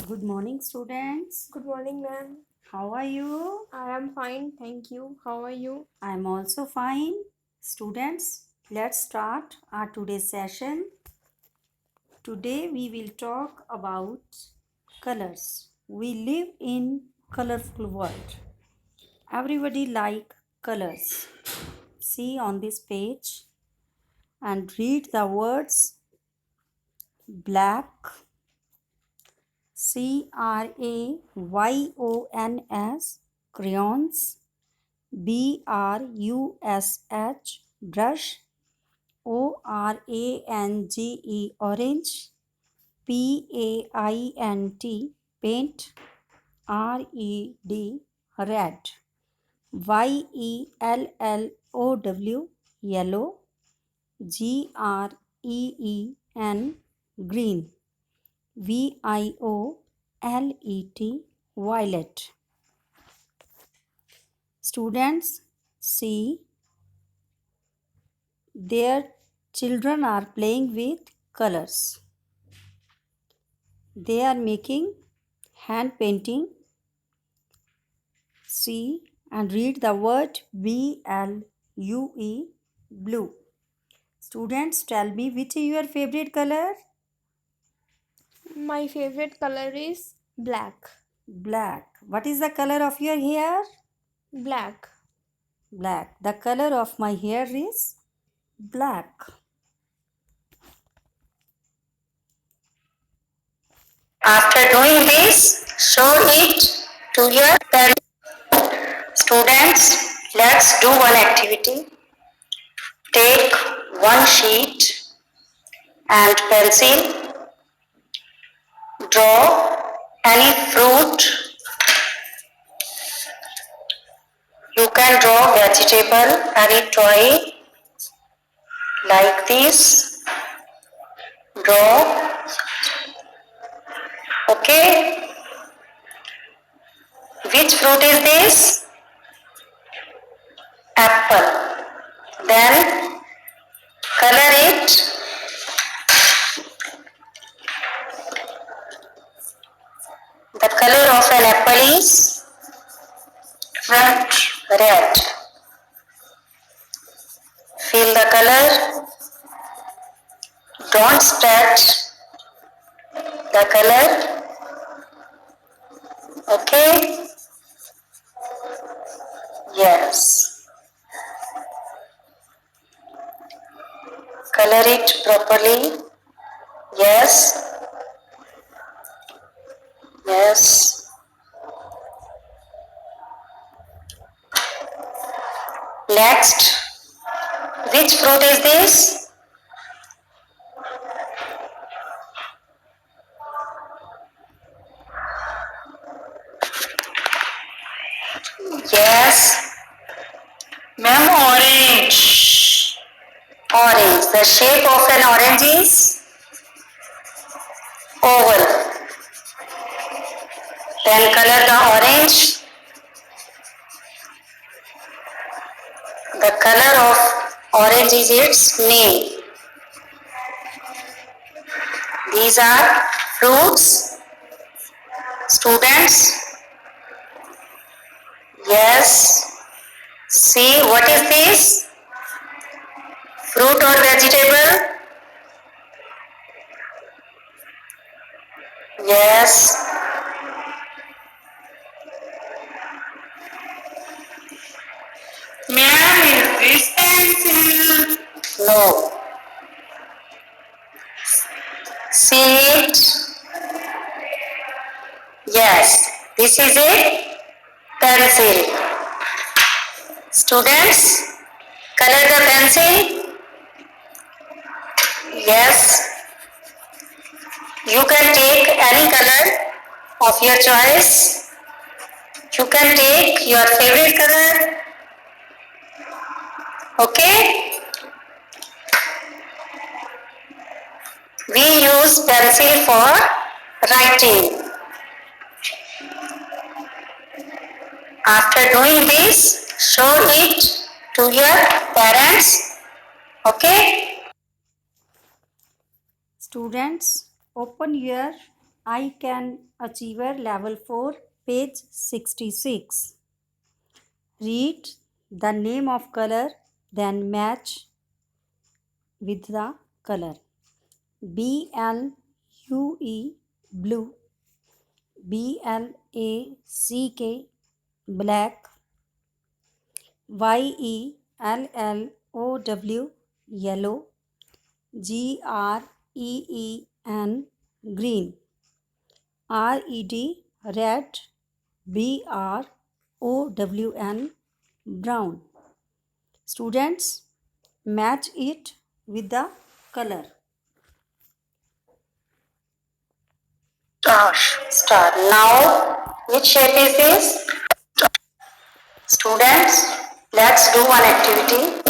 Good morning, students. Good morning, ma'am. How are you? I am fine, thank you. How are you? I am also fine. Students, let's start our today's session. Today we will talk about colors. We live in colorful world. Everybody like colors. See on this page and read the words black, crayons, crayons, brush, brush, orange, orange, paint, paint, red, red, yellow, yellow, green, green, violet, violet. Students, see, their children are playing with colors. They are making hand painting. See and read the word blue, blue. Students, tell me, which is your favorite color? My favorite color is black. Black. What is the color of your hair? Black. Black. The color of my hair is black. After doing this, show it to your parents. Students, let's do one activity. Take one sheet and pencil. Draw any fruit. You can draw vegetable, any toy like this. Draw. Okay. Which fruit is this? Apple. Then color it. The color of an apple is red. Feel the color. Don't spread the color. Okay? Yes. Color it properly. Yes. Yes. Next. Which fruit is this? Yes. Ma'am, orange. Orange. The shape of an orange is oval. Then color the orange. The color of orange is its name. These are fruits. Students. Yes. See, what is this? Fruit or vegetable? Yes. Ma'am, is this pencil? No. See it? Yes. This is a pencil. Students, color the pencil. Yes. You can take any color of your choice. You can take your favorite color. Okay? We use pencil for writing. After doing this, show it to your parents. Okay? Students, open your I Can Achiever Level 4, page 66. Read the name of color, then match with the color. BLUE, blue. BLACK, black. YELLOW, yellow. GREEN, green. RED, red. BROWN, brown. Students, match it with the color. Star. Now, which shape is this? Students, let's do one activity.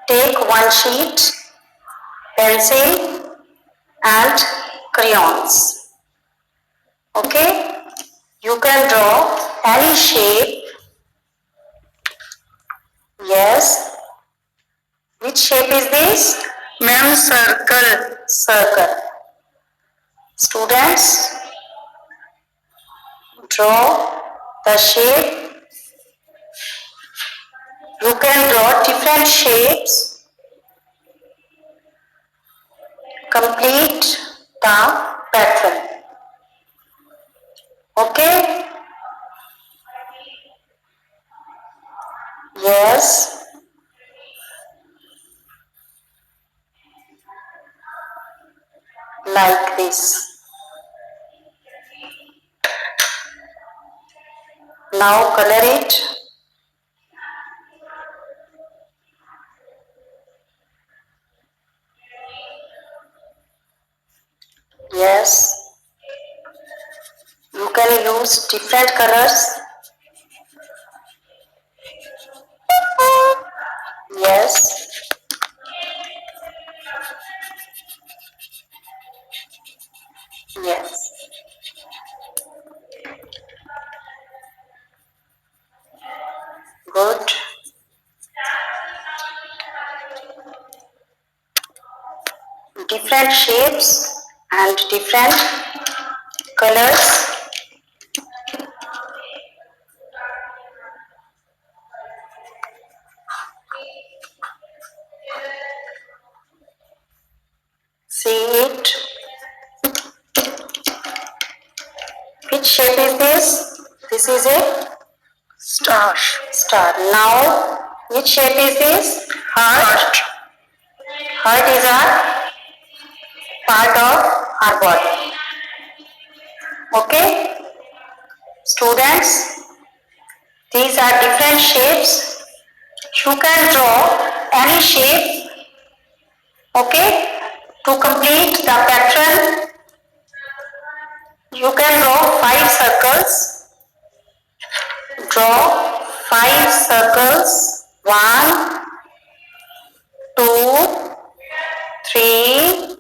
Take one sheet, pencil and crayons. Okay? You can draw any shape. Yes. Which shape is this? Ma'am, circle. Circle. Students, draw the shape. You can draw different shapes. Complete the pattern. Okay? Yes. Like this. Now color it. Yes. You can use different colors. Yes. Yes. Good. Different shapes and different colors. See it. Which shape is this? This is a star. Star. Now, which shape is this? Heart. Heart is a part of our body. Okay? Students, these are different shapes. You can draw any shape. Okay? To complete the pattern, you can draw 5 circles. Draw 5 circles. 1, 2, 3,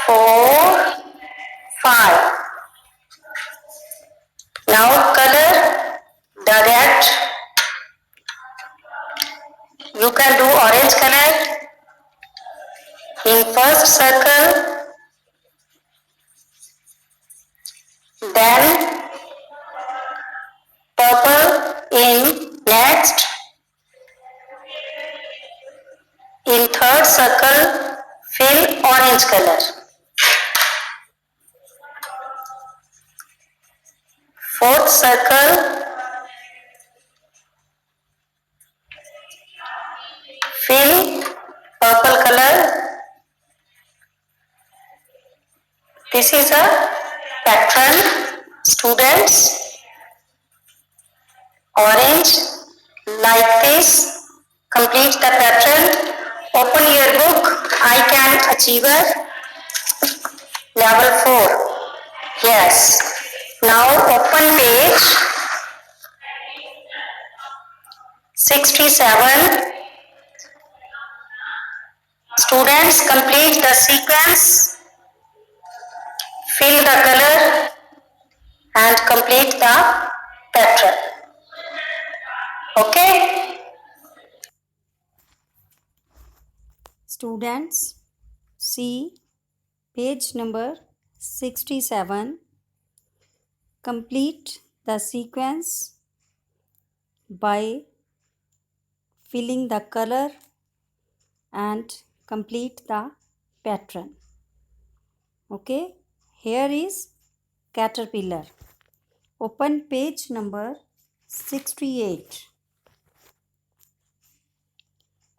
4, 5. Now color the red. You can do orange color in first circle, then purple in next. In third circle, fill orange color. Fourth circle, fill purple color. This is a pattern, students. Orange, like this. Complete the pattern. Open your book, I Can Achiever, level 4. Yes. Now open page 67. Students, complete the sequence, fill the color and complete the pattern. Okay? Students, see page number 67. Complete the sequence by filling the color and complete the pattern. Okay, here is caterpillar. Open page number 68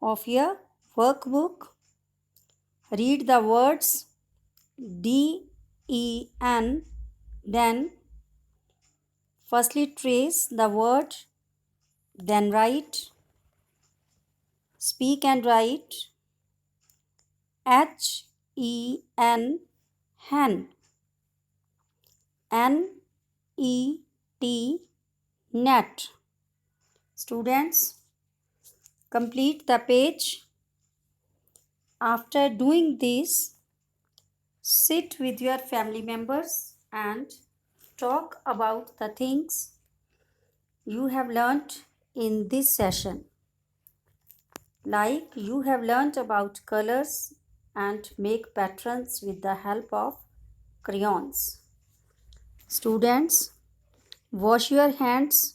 of your workbook. Read the words D-E-N, then firstly trace the word, then write, speak and write H-E-N, hen, N-E-T, net. Students, complete the page. After doing this, sit with your family members and talk about the things you have learnt in this session. Like you have learnt about colors and make patterns with the help of crayons. Students, wash your hands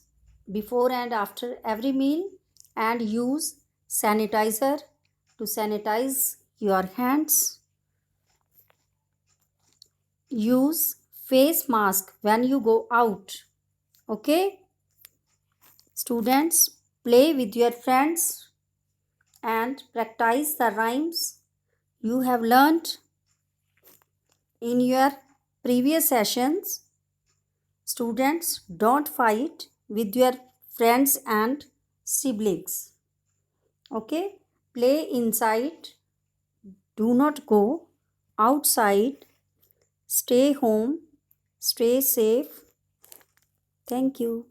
before and after every meal and use sanitizer to sanitize your hands. Use face mask when you go out. Okay? Students, play with your friends and practice the rhymes you have learnt in your previous sessions. Students, don't fight with your friends and siblings. Okay? Play inside. Do not go outside. Stay home. Stay safe. Thank you.